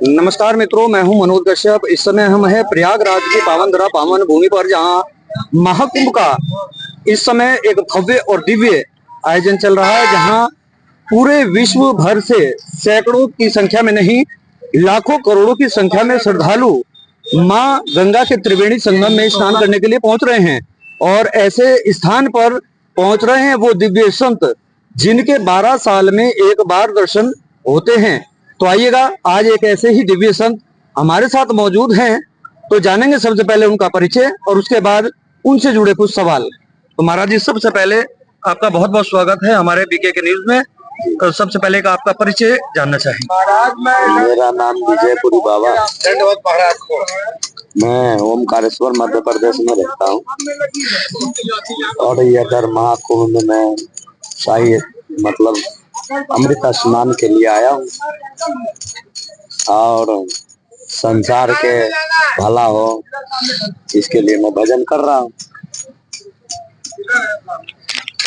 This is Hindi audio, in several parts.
नमस्कार मित्रों, मैं हूं मनोज कश्यप। इस समय हम हैं प्रयागराज की पावन धरा पावन भूमि पर, जहां महाकुंभ का इस समय एक भव्य और दिव्य आयोजन चल रहा है, जहां पूरे विश्व भर से सैकड़ों की संख्या में नहीं, लाखों करोड़ों की संख्या में श्रद्धालु मां गंगा के त्रिवेणी संगम में स्नान करने के लिए पहुंच रहे हैं। और ऐसे स्थान पर पहुंच रहे हैं वो दिव्य संत जिनके 12 साल में एक बार दर्शन होते हैं। तो आइएगा, आज एक ऐसे ही दिव्य संत हमारे साथ मौजूद हैं, तो जानेंगे सबसे पहले उनका परिचय और उसके बाद उनसे जुड़े कुछ सवाल। तो महाराज जी, सबसे पहले आपका बहुत बहुत स्वागत है हमारे बीके के न्यूज में। तो सबसे पहले का आपका परिचय जानना चाहेंगे। मेरा नाम विजयपुरी बाबा, मैं ओमकारेश्वर मध्य प्रदेश में रहता हूँ। और ये अगर महाकुंभ में मैं शाही मतलब अमृत स्नान के लिए आया हूँ और संसार के भला हो, इसके लिए मैं भजन कर रहा हूँ।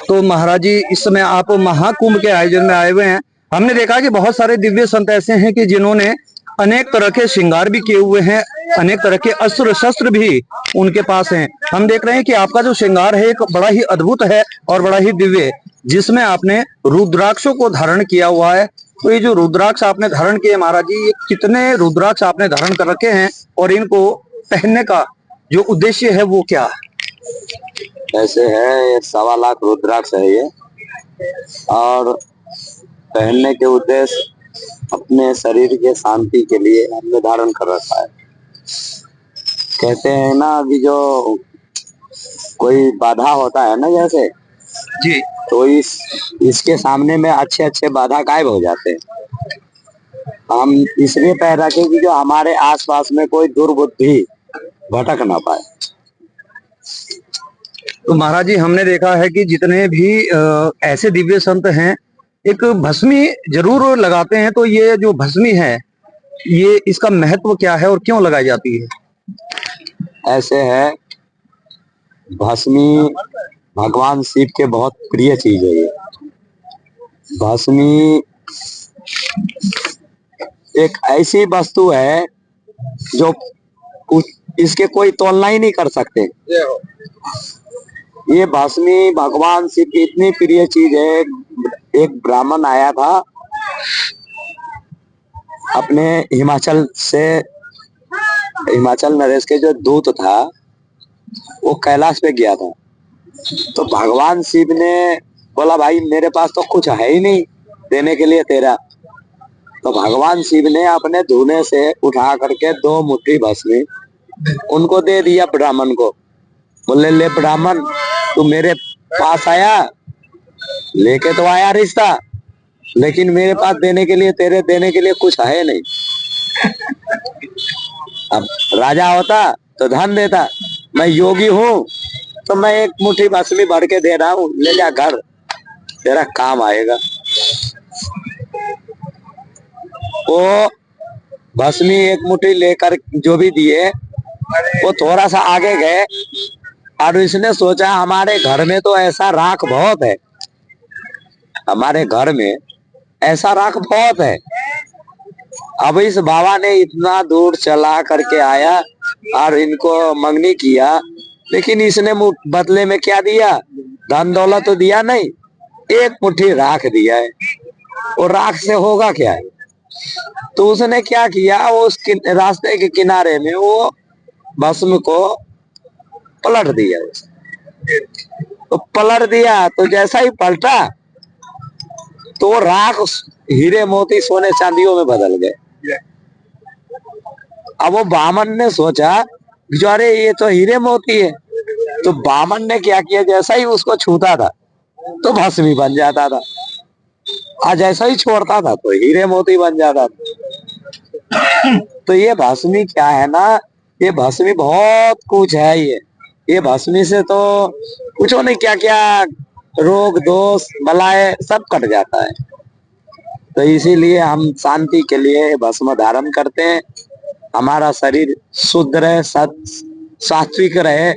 तो महाराज जी, इस समय आप महाकुंभ के आयोजन में आए हुए हैं। हमने देखा कि बहुत सारे दिव्य संत ऐसे हैं कि जिन्होंने अनेक तरह के श्रृंगार भी किए हुए हैं, अनेक तरह के अस्त्र शस्त्र भी उनके पास हैं। हम देख रहे हैं कि आपका जो श्रृंगार है एक बड़ा ही अद्भुत है और बड़ा ही दिव्य, जिसमें आपने रुद्राक्षों को धारण किया हुआ है। तो ये जो रुद्राक्ष आपने धारण किए महाराज जी, ये कितने रुद्राक्ष आपने धारण कर रखे हैं और इनको पहनने का जो उद्देश्य है वो क्या है? ऐसे है, 1.25 लाख रुद्राक्ष है ये, और पहनने के उद्देश्य अपने शरीर के शांति के लिए हमने धारण कर रखा है। कहते हैं ना, अभी जो कोई बाधा होता है ना जैसे जी, तो इसके सामने में अच्छे अच्छे बाधा गायब हो जाते हैं। हम इसलिए पहन रखे कि जो हमारे आसपास में कोई दुर्बुद्धि भटक ना पाए। तो महाराज जी, हमने देखा है कि जितने भी ऐसे दिव्य संत हैं, एक भस्मी जरूर लगाते हैं। तो ये जो भस्मी है, ये इसका महत्व क्या है और क्यों लगाई जाती है? ऐसे है, भस्मी भगवान शिव के बहुत प्रिय चीज है। ये भस्मी एक ऐसी वस्तु है जो इसके कोई तुलना ही नहीं कर सकते। ये भस्मी भगवान शिव की इतनी प्रिय चीज है। एक ब्राह्मण आया था अपने हिमाचल से, हिमाचल नरेश के जो दूत था वो कैलाश पे गया था। तो भगवान शिव ने बोला, भाई मेरे पास तो कुछ है ही नहीं देने के लिए तेरा। तो भगवान शिव ने अपने धूने से उठा करके 2 मुट्ठी भस्मी उनको दे दिया ब्राह्मण को। बोले, ले ब्राह्मण, तू मेरे पास आया, लेके तो आया रिश्ता, लेकिन मेरे पास देने के लिए, तेरे देने के लिए कुछ है नहीं। अब राजा होता तो धन देता, मैं योगी हूँ तो मैं 1 मुट्ठी भस्मी भर के दे रहा हूँ, ले जा घर, तेरा काम आएगा। वो भस्मी 1 मुट्ठी लेकर जो भी दिए, वो थोड़ा सा आगे गए और इसने सोचा हमारे घर में तो ऐसा राख बहुत है, हमारे घर में ऐसा राख बहुत है। अब इस बाबा ने इतना दूर चला करके आया और इनको मंगनी किया, लेकिन इसने बदले में क्या दिया? धन दौलत तो दिया नहीं, 1 मुट्ठी राख दिया है। और राख से होगा क्या है? तो उसने क्या किया, वो उस रास्ते के किनारे में वो भस्म को पलट दिया। तो पलट दिया, तो जैसा ही पलटा तो राख हीरे मोती सोने चांदियों में बदल गए। अब वो बामन ने सोचा, अरे ये तो हीरे मोती है। तो बामन ने क्या किया, जैसा ही उसको छूता था तो भस्मी बन जाता था, और जैसा ही छोड़ता था तो हीरे मोती बन जाता था। तो ये भस्मी क्या है ना, ये भस्मी बहुत कुछ है। ये भस्मी से तो पूछो नहीं क्या क्या रोग दोष बलाए सब कट जाता है। तो इसीलिए हम शांति के लिए भस्म धारण करते हैं। हमारा शरीर शुद्ध रहे, सात्विक रहे।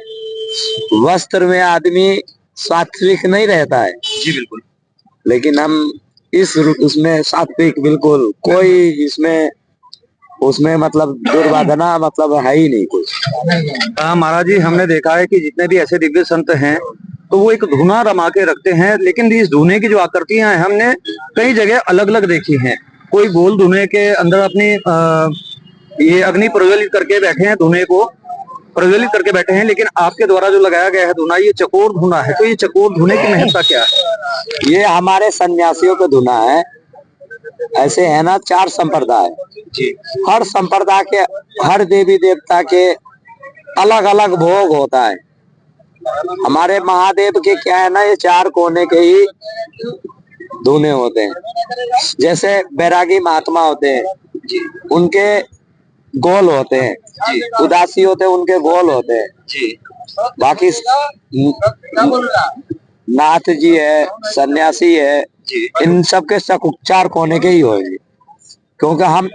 वस्त्र में आदमी सात्विक नहीं रहता है जी बिल्कुल, लेकिन हम उसमें सात्विक, बिल्कुल कोई इसमें उसमें मतलब दुर्भावना मतलब है ही नहीं कुछ। महाराज जी, हमने देखा है कि जितने भी ऐसे दिव्य संत हैं तो वो एक धुना रमा के रखते हैं, लेकिन इस धुने की जो आकृतियां हैं हमने कई जगह अलग अलग देखी हैं। कोई गोल धुने के अंदर अपनी ये अग्नि प्रज्वलित करके बैठे हैं, धुने को प्रज्वलित करके बैठे हैं, लेकिन आपके द्वारा जो लगाया गया है धुना, ये चकोर धुना है। तो ये चकोर धुने की महत्ता क्या है? ये हमारे सन्यासियों का धुना है। ऐसे है ना 4 संप्रदाय जी। हर संप्रदाय के हर देवी देवता के अलग अलग भोग होता है। हमारे महादेव के क्या है ना, ये 4 कोने के ही धुने होते हैं। जैसे बैरागी महात्मा होते हैं, उनके गोल होते हैं, उदासी होते हैं, उनके गोल होते हैं जी। बाकी नाथ जी है, सन्यासी है, इन सब के 4 कोने के ही होंगे, क्योंकि हम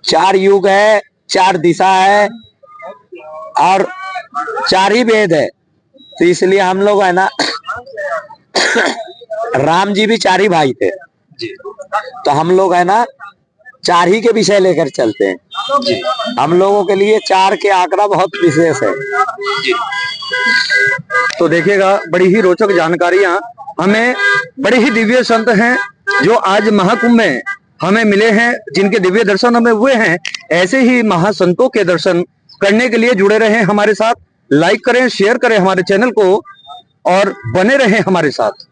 4 युग है, 4 दिशा है और 4 ही वेद है। तो इसलिए हम लोग है ना राम जी भी 4 ही भाई थे, तो हम लोग है ना 4 ही के विषय लेकर चलते हैं। हम लोगों के लिए 4 के आंकड़ा बहुत विशेष है। तो देखिएगा, बड़ी ही रोचक जानकारियां हमें बड़े ही दिव्य संत हैं जो आज महाकुंभ में हमें मिले हैं, जिनके दिव्य दर्शन हमें हुए हैं। ऐसे ही महासंतों के दर्शन करने के लिए जुड़े रहें हमारे साथ। लाइक करें, शेयर करें हमारे चैनल को और बने रहें हमारे साथ।